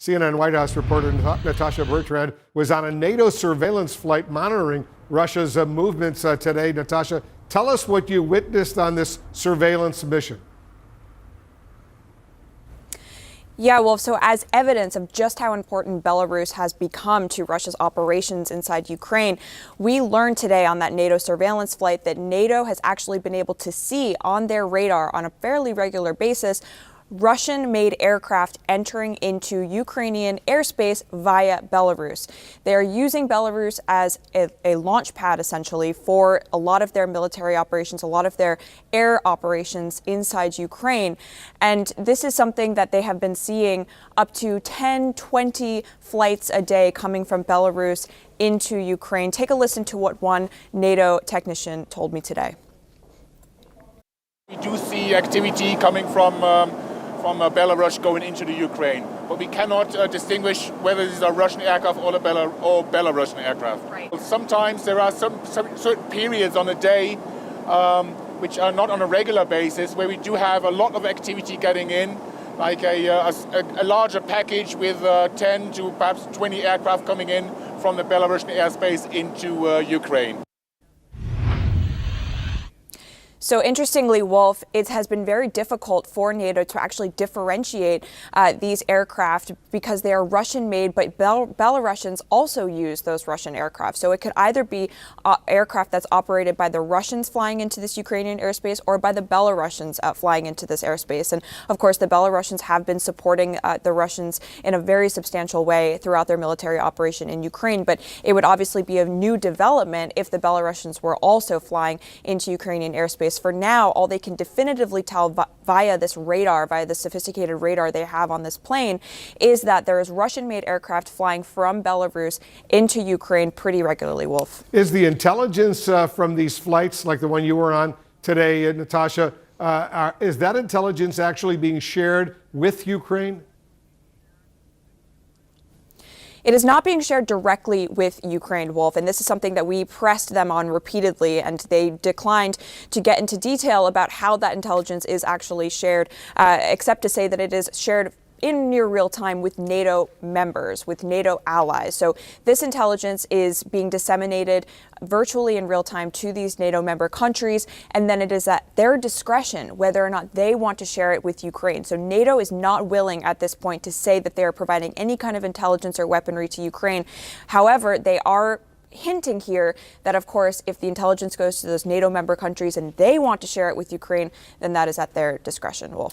CNN White House reporter Natasha Bertrand was on a NATO surveillance flight monitoring Russia's movements today. Natasha, tell us what you witnessed on this surveillance mission. Yeah, Wolf, so as evidence of just how important Belarus has become to Russia's operations inside Ukraine, we learned today on that NATO surveillance flight that NATO has actually been able to see on their radar on a fairly regular basis Russian-made aircraft entering into Ukrainian airspace via Belarus. They are using Belarus as a launch pad, essentially, for a lot of their military operations, a lot of their air operations inside Ukraine. And this is something that they have been seeing up to 10, 20 flights a day coming from Belarus into Ukraine. Take a listen to what one NATO technician told me today. We do see activity coming from Belarus going into the Ukraine, but we cannot distinguish whether these are Russian aircraft or Belarusian aircraft. Right. Sometimes there are some certain periods on a day which are not on a regular basis where we do have a lot of activity getting in, like a larger package with 10 to perhaps 20 aircraft coming in from the Belarusian airspace into Ukraine. So interestingly, Wolf, it has been very difficult for NATO to actually differentiate these aircraft because they are Russian-made, but Belarusians also use those Russian aircraft. So it could either be aircraft that's operated by the Russians flying into this Ukrainian airspace or by the Belarusians flying into this airspace. And of course, the Belarusians have been supporting the Russians in a very substantial way throughout their military operation in Ukraine. But it would obviously be a new development if the Belarusians were also flying into Ukrainian airspace. For now, all they can definitively tell via this radar, via the sophisticated radar they have on this plane, is that there is Russian-made aircraft flying from Belarus into Ukraine pretty regularly, Wolf. Is the intelligence from these flights, like the one you were on today, Natasha, is that intelligence actually being shared with Ukraine? It is not being shared directly with Ukraine, Wolf, and this is something that we pressed them on repeatedly, and they declined to get into detail about how that intelligence is actually shared, except to say that it is shared in near real time with NATO members, with NATO allies. So this intelligence is being disseminated virtually in real time to these NATO member countries, and then it is at their discretion whether or not they want to share it with Ukraine. So NATO is not willing at this point to say that they are providing any kind of intelligence or weaponry to Ukraine. However, they are hinting here that, of course, if the intelligence goes to those NATO member countries and they want to share it with Ukraine, then that is at their discretion, Wolf.